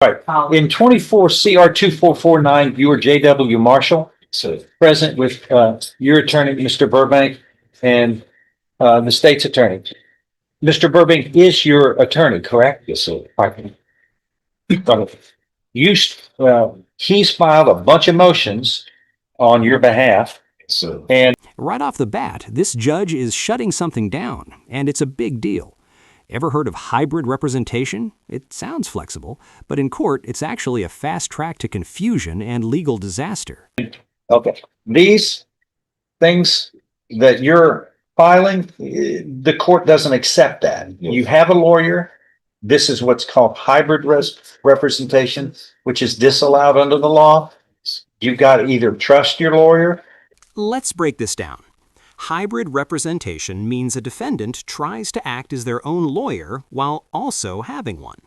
Right. In 24 CR 2449, you were J.W. Marshall, present with your attorney, Mr. Burbank, and the state's attorney. Mr. Burbank is your attorney, correct? Yes, sir. Right. He's filed a bunch of motions on your behalf. So, and right off the bat, this judge is shutting something down, and it's a big deal. Ever heard of hybrid representation? It sounds flexible, but in court, it's actually a fast track to confusion and legal disaster. Okay. These things that you're filing, the court doesn't accept that. You have a lawyer. This is what's called hybrid representation, which is disallowed under the law. You've got to either trust your lawyer. Let's break this down. Hybrid representation means a defendant tries to act as their own lawyer while also having one.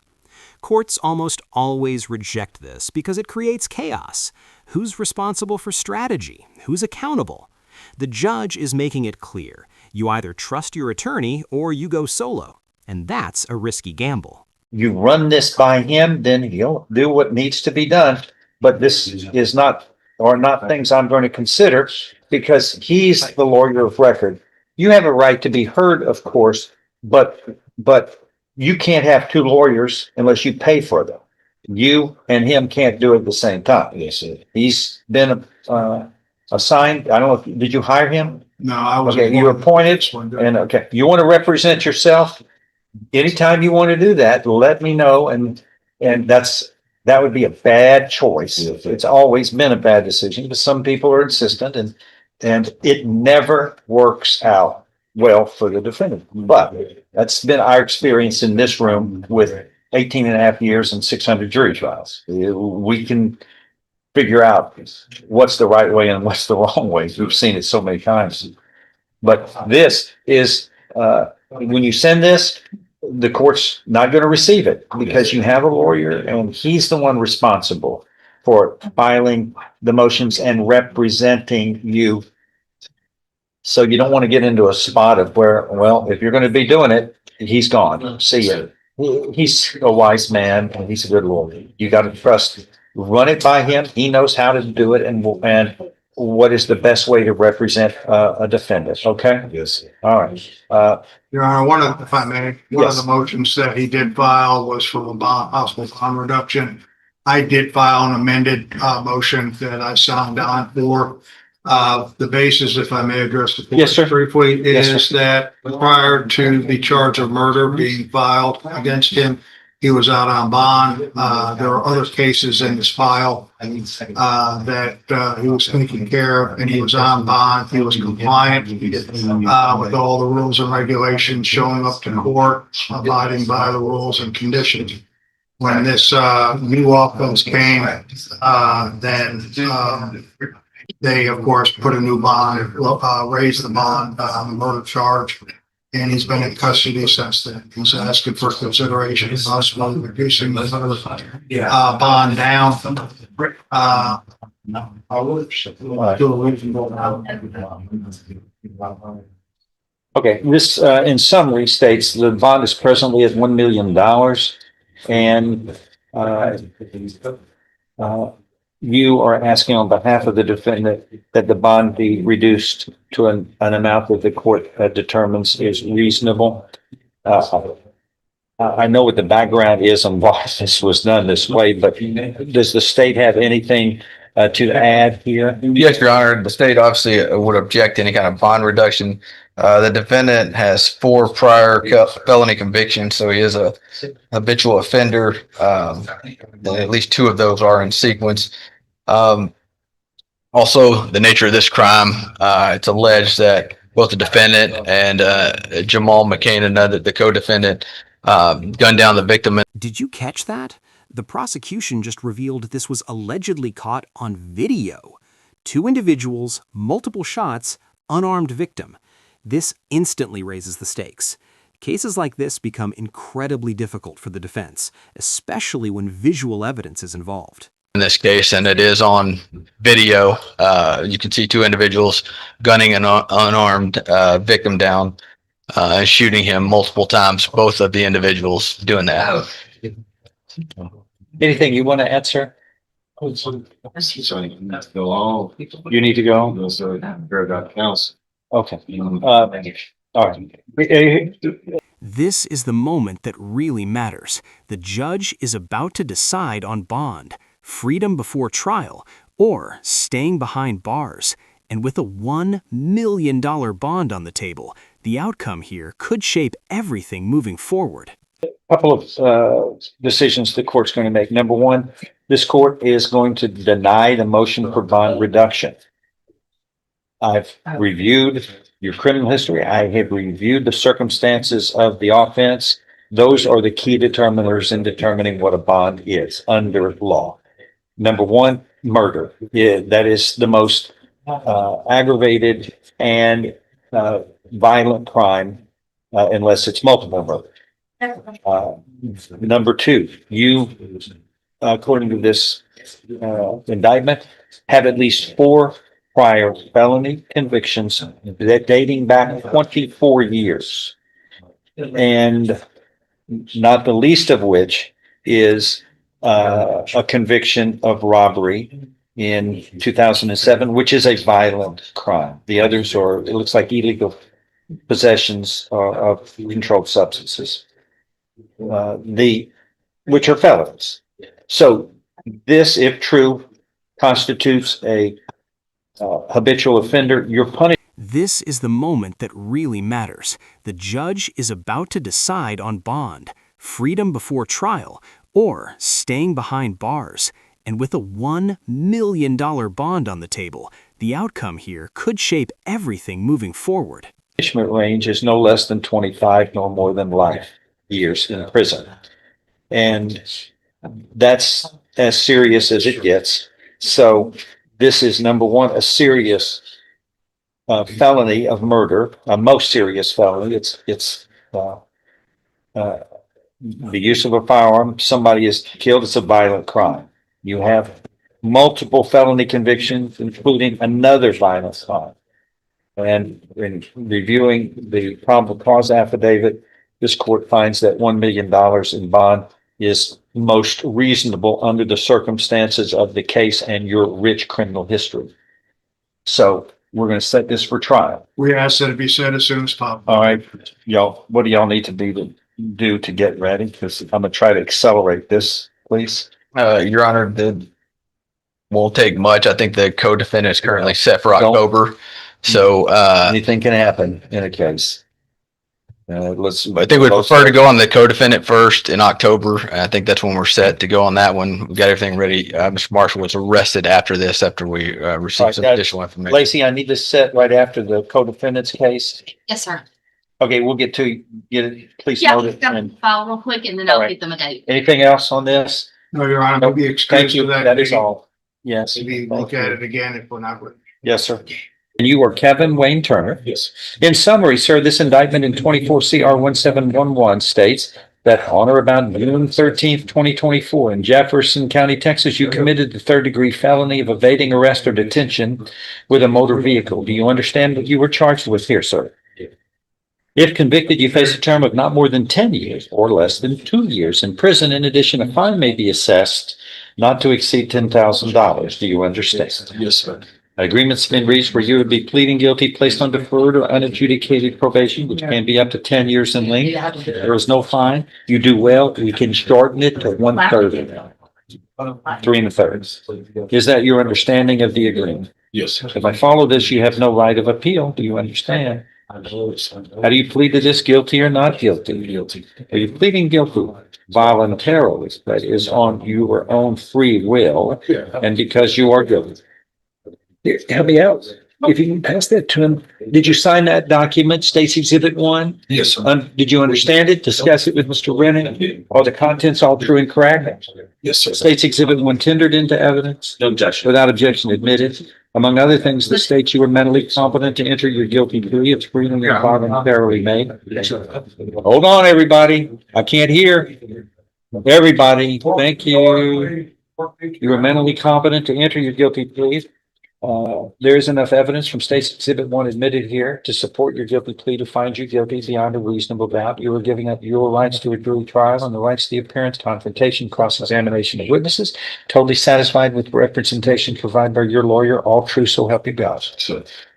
Courts almost always reject this because it creates chaos. Who's responsible for strategy? Who's accountable? The judge is making it clear. You either trust your attorney or you go solo, and that's a risky gamble. You run this by him, then he'll do what needs to be done. But this is not things I'm going to consider because he's the lawyer of record. You have a right to be heard, of course, but you can't have two lawyers unless you pay for them. You and him can't do it at the same time. yes, sir. He's been assigned. I don't know. Did you hire him? No, I was. Okay, you were appointed. And okay, you want to represent yourself? Anytime you want to do that, let me know. And that would be a bad choice. Yes, It's always been a bad decision, but some people are insistent and it never works out well for the defendant. But that's been our experience in this room with 18 and a half years and 600 jury trials. We can figure out what's the right way and what's the wrong way. We've seen it so many times. But this is, when you send this, the court's not going to receive it because you have a lawyer and he's the one responsible for filing the motions and representing you. So you don't want to get into a spot of where, well, if you're going to be doing it, he's gone. See ya. He's a wise man and he's a good lawyer. You got to trust, run it by him. He knows how to do it and what is the best way to represent a defendant. Okay. Yes, sir. All right. Your Honor, if I may, one Yes. of the motions that he did file was for a possible bond reduction. I did file an amended motion that I signed on for. The basis, if I may address the court Yes, sir. briefly, Yes, is sir. that prior to the charge of murder being filed against him, he was out on bond. There are other cases in his file that he was taking care of, and he was on bond. He was compliant with all the rules and regulations, showing up to court, abiding by the rules and conditions. When this new offense came, then they, of course, put a new bond, raised the bond on the murder charge. And he's been in custody since then. He's asking for consideration, possibly reducing the bond down. Okay, this in summary states the bond is presently at $1 million and you are asking on behalf of the defendant that the bond be reduced to an amount that the court determines is reasonable. I know what the background is on why this was done this way, but does the state have anything to add here? Yes, Your Honor. The state obviously would object to any kind of bond reduction. The defendant has 4 prior felony convictions, so he is a habitual offender. At least 2 of those are in sequence. Also, the nature of this crime, it's alleged that both the defendant and Jamal McCain, another the co-defendant, gunned down the victim. Did you catch that? The prosecution just revealed this was allegedly caught on video. 2 individuals, multiple shots, unarmed victim. This instantly raises the stakes. Cases like this become incredibly difficult for the defense, especially when visual evidence is involved. In this case, and it is on video, you can see 2 individuals gunning an unarmed victim down and shooting him multiple times, both of the individuals doing that. Anything you want to add, sir? You need to go? No, sir. Counsel. Okay. All right. This is the moment that really matters. The judge is about to decide on bond, freedom before trial, or staying behind bars. And with a $1 million bond on the table, the outcome here could shape everything moving forward. Couple of decisions the court's going to make. Number one, this court is going to deny the motion for bond reduction. I've reviewed your criminal history. I have reviewed the circumstances of the offense. Those are the key determiners in determining what a bond is under law. Number one, murder. Yeah, that is the most aggravated and violent crime unless it's multiple murder. Number two, you, according to this indictment, have at least 4 prior felony convictions that dating back 24 years. And not the least of which is a conviction of robbery in 2007, which is a violent crime. The others are, it looks like, illegal possessions of controlled substances, which are felonies. So this, if true, constitutes a habitual offender. You're punished. This is the moment that really matters. The judge is about to decide on bond, freedom before trial, or staying behind bars. And with a $1 million bond on the table, the outcome here could shape everything moving forward. Punishment range is no less than 25, no more than life years in prison. And that's as serious as it gets. So this is, number one, a serious felony of murder, a most serious felony. It's the use of a firearm. Somebody is killed. It's a violent crime. You have multiple felony convictions, including another violent crime. And in reviewing the probable cause affidavit, this court finds that $1 million in bond is most reasonable under the circumstances of the case and your rich criminal history. So we're going to set this for trial. We ask that it be said as soon as possible. All right, y'all, what do y'all need to do to get ready? Because I'm going to try to accelerate this, please. Your Honor, won't take much. I think the co-defendant is currently set for October. So Anything can happen in a case. I think we'd prefer to go on the co-defendant first in October. I think that's when we're set to go on that one. We've got everything ready. Mr. Marshall was arrested after this, after we received some additional information. Lacey, I need this set right after the co-defendant's case. Yes, sir. Okay, we'll get it. Please Yeah, note I've it. got to And file real quick and then All I'll right. get them a date. anything else on this? No, Your Honor, we'll be excused Thank you. for that. That is all. Yes. Maybe look at it again if we're not ready. Yes, sir. And you are Kevin Wayne Turner. Yes. In summary, sir, this indictment in 24 CR 1711 states that on or about June 13th, 2024 in Jefferson County, Texas, you committed the 3rd-degree felony of evading arrest or detention with a motor vehicle. Do you understand what you were charged with here, sir? If convicted, you face a term of not more than 10 years or less than 2 years in prison. In addition, a fine may be assessed not to exceed $10,000. Do you understand? Yes, sir. An agreement's been reached where you would be pleading guilty, placed on deferred or unadjudicated probation, which can be up to 10 years in length. There is no fine. You do well, we can shorten it to 1/3, 3 1/3. Is that your understanding of the agreement? Yes, sir. If I follow this, you have no right of appeal. Do you understand? How do you plead to this, guilty or not guilty? Guilty. Are you pleading guilty voluntarily, that is on your own free will, and because you are guilty? Here, help me out. If you can pass that to him. Did you sign that document, State's Exhibit 1? Yes, sir. Did you understand it? Discuss it with Mr. Rennan? Are the contents all true and correct? Yes, sir. State's Exhibit 1 tendered into evidence? No objection. Without objection admitted. Among other things, the state you were mentally competent to enter your guilty plea. It's freely and voluntarily made. Hold on, everybody. I can't hear. Everybody, thank you. You were mentally competent to enter your guilty plea. There is enough evidence from State's Exhibit 1 admitted here to support your guilty plea to find you guilty beyond a reasonable doubt. You are giving up your rights to a jury trial and the rights to the appearance, confrontation, cross-examination of witnesses. Totally satisfied with representation provided by your lawyer. All true, so help you God.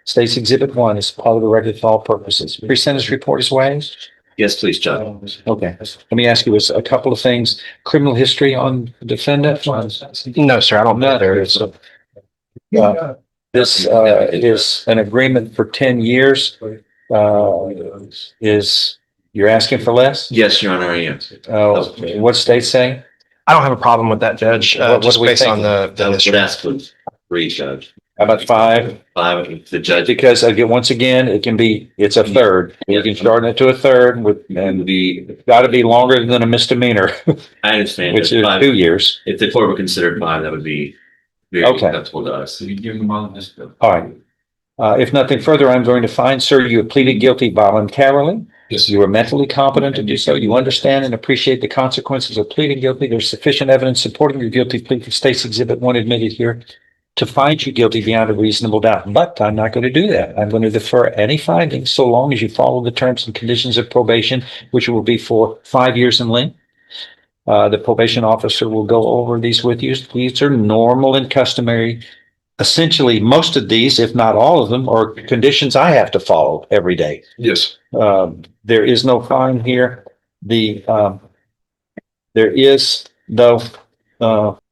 State's Exhibit 1 is part of the record for all purposes. Pre-sentence report is waived. Yes, please, Judge. Okay. Let me ask you a couple of things. Criminal history on the defendant? No, sir, I don't No, know there is. This is an agreement for 10 years. You're asking for less? Yes, Your Honor, I am. What state saying? I don't have a problem with that, Judge, What just do we based think? on the I would history. ask for 3, Judge. How about 5? 5, the judge. Because again, once again, it's a third. You can shorten it to a third and got to be longer than a misdemeanor, I understand. which Judge. is 5. 2 years. If the court would consider 5, that would be very Okay. acceptable to us. All right. If nothing further, I'm going to find, sir, you have pleaded guilty voluntarily. Yes. You are mentally competent to do so. You understand and appreciate the consequences of pleading guilty. There's sufficient evidence supporting your guilty plea for State's Exhibit 1 admitted here to find you guilty beyond a reasonable doubt. But I'm not going to do that. I'm going to defer any findings so long as you follow the terms and conditions of probation, which will be for 5 years in length. The probation officer will go over these with you. These are normal and customary. Essentially, most of these, if not all of them, are conditions I have to follow every day. Yes. There is no fine here. There is, though,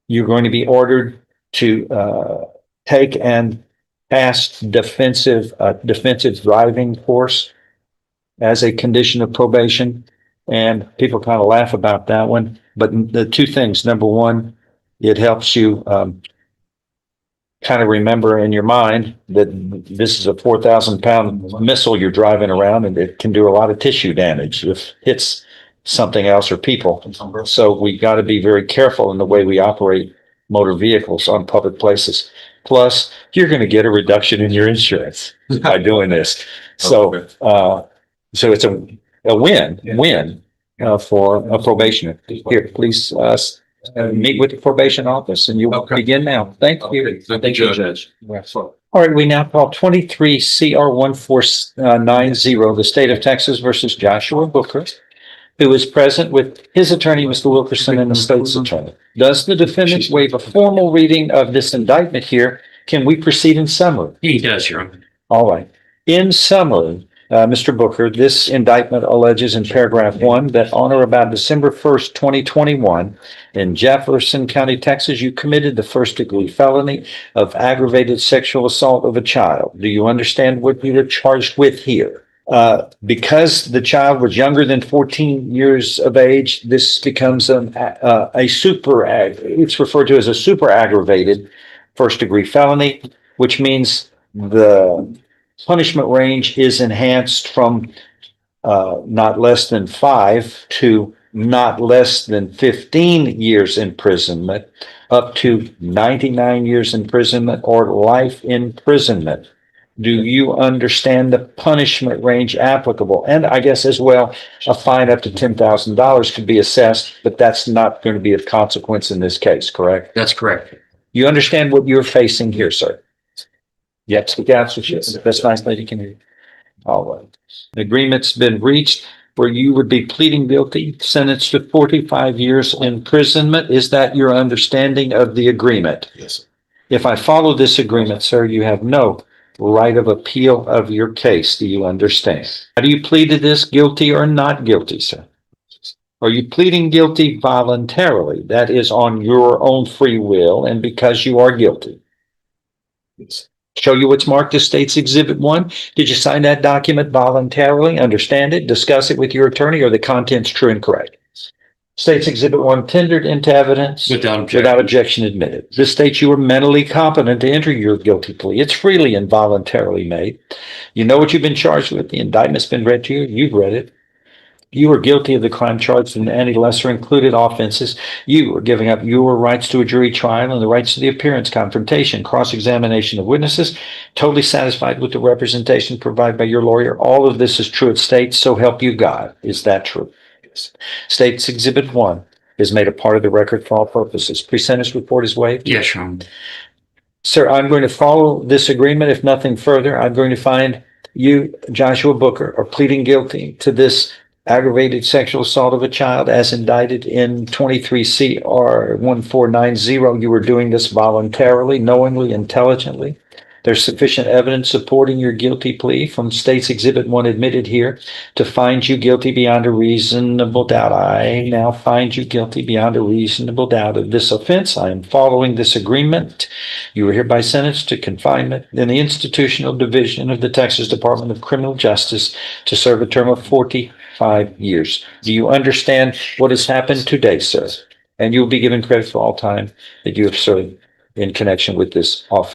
you're going to be ordered to take and pass defensive driving course as a condition of probation. And people kind of laugh about that one. But the two things, number one, it helps you kind of remember in your mind that this is a 4,000-pound missile you're driving around, and it can do a lot of tissue damage if it hits something else or people. So we got to be very careful in the way we operate motor vehicles on public places. Plus, you're going to get a reduction in your insurance by doing this. So, so it's a win for a probationer. Here, please meet with the probation office, and you will begin now. Thank you. Thank you, Judge. All right, we now call 23 CR 1490, the state of Texas versus Joshua Booker, who is present with his attorney, Mr. Wilkerson, and the state's attorney. Does the defendant waive a formal reading of this indictment here? Can we proceed in summary? He does, Your Honor. All right. In summary, Mr. Booker, this indictment alleges in paragraph 1 that on or about December 1st, 2021, in Jefferson County, Texas, you committed the first-degree felony of aggravated sexual assault of a child. Do you understand what you were charged with here? Because the child was younger than 14 years of age, this becomes it's referred to as a super aggravated first-degree felony, which means the punishment range is enhanced from not less than 5 to not less than 15 years imprisonment, up to 99 years imprisonment or life imprisonment. Do you understand the punishment range applicable? And I guess as well, a fine up to $10,000 could be assessed, but that's not going to be of consequence in this case, correct? That's correct. You understand what you're facing here, sir? Yes, the that's nice, lady, can hear you. All right. The agreement's been reached where you would be pleading guilty, sentenced to 45 years imprisonment. Is that your understanding of the agreement? Yes. If I follow this agreement, sir, you have no right of appeal of your case. Do you understand? How do you plead to this, guilty or not guilty, sir? Are you pleading guilty voluntarily? That is on your own free will and because you are guilty. Yes. Show you what's marked as State's Exhibit 1. Did you sign that document voluntarily, understand it, discuss it with your attorney, or the contents true and correct? State's Exhibit 1 tendered into evidence without objection admitted. This states you are mentally competent to enter your guilty plea. It's freely and voluntarily made. You know what you've been charged with. The indictment's been read to you. You've read it. You are guilty of the crime charged in any lesser included offenses. You are giving up your rights to a jury trial and the rights to the appearance, confrontation, cross-examination of witnesses. Totally satisfied with the representation provided by your lawyer. All of this is true at state, so help you God. Is that true? Yes. State's Exhibit 1 is made a part of the record for all purposes. Pre-sentence report is waived. Yes, Your Honor. Sir, I'm going to follow this agreement. If nothing further, I'm going to find you, Joshua Booker, are pleading guilty to this aggravated sexual assault of a child as indicted in 23 CR 1490. You were doing this voluntarily, knowingly, intelligently. There's sufficient evidence supporting your guilty plea from State's Exhibit 1 admitted here to find you guilty beyond a reasonable doubt. I now find you guilty beyond a reasonable doubt of this offense. I am following this agreement. You are hereby sentenced to confinement in the institutional division of the Texas Department of Criminal Justice to serve a term of 45 years. Do you understand what has happened today, sir? And you will be given credit for all time that you have served in connection with this offense.